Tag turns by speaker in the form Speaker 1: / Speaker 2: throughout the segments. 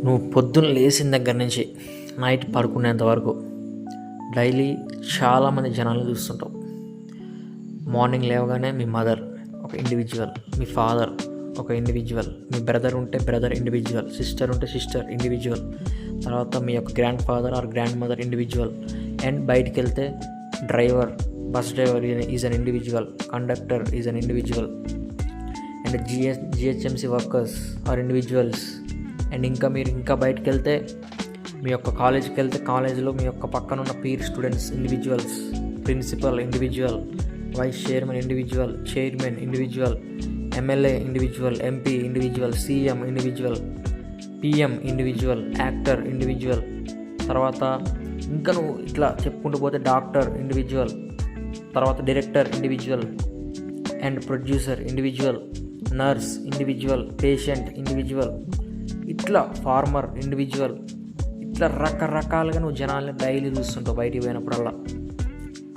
Speaker 1: నువ్వు పొద్దున్న లేచిన దగ్గర నుంచి నైట్ పడుకునేంత వరకు డైలీ చాలామంది జనాలను చూస్తుంటావు. మార్నింగ్ లేవగానే మీ మదర్ ఒక ఇండివిజువల్, మీ ఫాదర్ ఒక ఇండివిజువల్, మీ బ్రదర్ ఉంటే బ్రదర్ ఇండివిజువల్, సిస్టర్ ఉంటే సిస్టర్ ఇండివిజువల్, తర్వాత మీ యొక్క grandfather or grandmother individual, and బయటికి వెళ్తే driver, bus driver is an individual, conductor is an individual, and GHMC workers are individuals. And మీరు ఇంకా బయటకు వెళ్తే మీ యొక్క కాలేజీకి వెళ్తే కాలేజీలో మీ యొక్క పక్కన ఉన్న peer students individuals, principal individual, vice chairman individual, chairman individual, MLA individual, MP individual, CM individual, PM individual, actor individual, తర్వాత ఇంకా నువ్వు ఇట్లా చెప్పుకుంటూ పోతే డాక్టర్ ఇండివిజువల్, తర్వాత director individual, and producer individual, nurse individual, patient individual, ఇట్లా farmer individual, ఇట్లా రకరకాలుగా నువ్వు జనాల్ని డైలీ చూస్తుంటావు బయటికి పోయినప్పుడల్లా.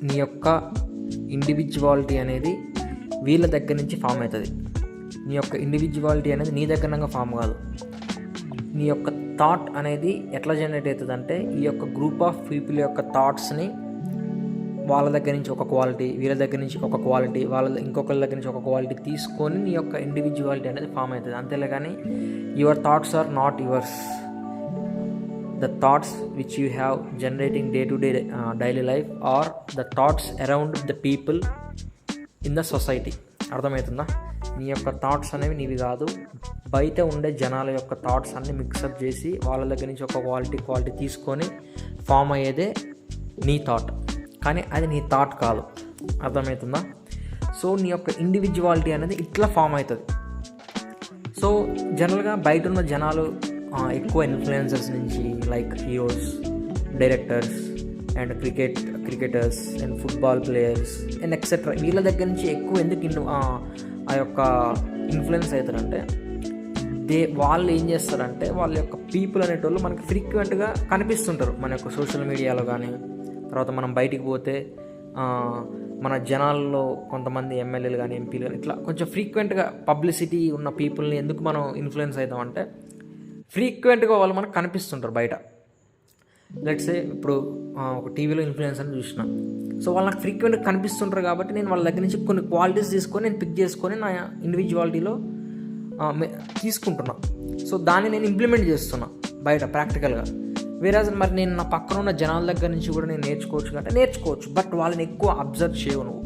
Speaker 1: నీ యొక్క ఇండివిజువాలిటీ అనేది వీళ్ళ దగ్గర నుంచి ఫామ్ అవుతుంది. నీ యొక్క ఇండివిజువాలిటీ అనేది నీ దగ్గరగా ఫామ్ కాదు. నీ యొక్క థాట్ అనేది ఎట్లా జనరేట్ అవుతుంది అంటే ఈ యొక్క గ్రూప్ ఆఫ్ పీపుల్ యొక్క థాట్స్ని వాళ్ళ దగ్గర నుంచి ఒక క్వాలిటీ, వీళ్ళ దగ్గర నుంచి ఒక క్వాలిటీ, ఇంకొకరి దగ్గర నుంచి ఒక క్వాలిటీ తీసుకొని నీ యొక్క ఇండివిజువాలిటీ అనేది ఫామ్ అవుతుంది. అంతేలే కానీ your thoughts are not yours. The thoughts which you have generating day to day daily life are the thoughts around the people in the society. అర్థమవుతుందా? నీ యొక్క థాట్స్ అనేవి నీవి కాదు, బయట ఉండే జనాల యొక్క థాట్స్ అన్నీ మిక్సప్ చేసి వాళ్ళ దగ్గర నుంచి ఒక క్వాలిటీ తీసుకొని ఫామ్ అయ్యేదే నీ థాట్. కానీ అది నీ థాట్ కాదు. అర్థమవుతుందా? సో నీ యొక్క ఇండివిజువాలిటీ అనేది ఇట్లా ఫామ్ అవుతుంది. సో జనరల్గా బయట ఉన్న జనాలు ఎక్కువ ఇన్ఫ్లుయెన్సర్స్ నుంచి like heroes, directors and cricketers and football players and etcetera వీళ్ళ దగ్గర నుంచి ఎక్కువ ఎందుకు ఆ యొక్క ఇన్ఫ్లుయెన్స్ అవుతారంటే వాళ్ళు ఏం చేస్తారంటే వాళ్ళ యొక్క పీపుల్ అనేటోళ్ళు మనకి ఫ్రీక్వెంట్గా కనిపిస్తుంటారు మన యొక్క సోషల్ మీడియాలో. కానీ తర్వాత మనం బయటికి పోతే మన జనాల్లో కొంతమంది ఎమ్మెల్యేలు కానీ ఎంపీలు కానీ ఇట్లా కొంచెం ఫ్రీక్వెంట్గా పబ్లిసిటీ ఉన్న పీపుల్ని ఎందుకు మనం ఇన్ఫ్లుయెన్స్ అవుతామంటే ఫ్రీక్వెంట్గా వాళ్ళు మనకు కనిపిస్తుంటారు బయట. లెట్స్ సే ఇప్పుడు ఒక టీవీలో ఇన్ఫ్లుయెన్స్ అని చూసిన, సో వాళ్ళు నాకు ఫ్రీక్వెంట్గా కనిపిస్తుంటారు కాబట్టి నేను వాళ్ళ దగ్గర నుంచి కొన్ని క్వాలిటీస్ తీసుకొని నేను పిక్ చేసుకొని నా ఇండివిజువాలిటీలో తీసుకుంటున్నా. సో దాన్ని నేను ఇంప్లిమెంట్ చేస్తున్నా బయట ప్రాక్టికల్గా. వేరేజ్ మరి నేను నా పక్కన ఉన్న జనాల దగ్గర నుంచి కూడా నేను నేర్చుకోవచ్చు, బట్ వాళ్ళని ఎక్కువ అబ్జర్వ్ చేయవు. నువ్వు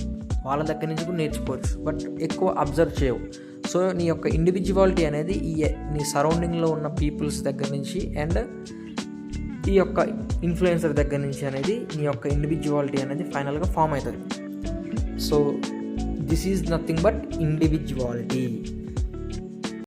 Speaker 1: వాళ్ళ దగ్గర నుంచి కూడా నేర్చుకోవచ్చు, బట్ ఎక్కువ అబ్జర్వ్ చేయవు. సో నీ యొక్క ఇండివిజువాలిటీ అనేది నీ సరౌండింగ్లో ఉన్న పీపుల్స్ దగ్గర నుంచి అండ్ ఈ యొక్క ఇన్ఫ్లుయెన్సర్ దగ్గర నుంచి అనేది నీ యొక్క ఇండివిజువాలిటీ అనేది ఫైనల్గా ఫామ్ అవుతుంది. So this is nothing but individuality.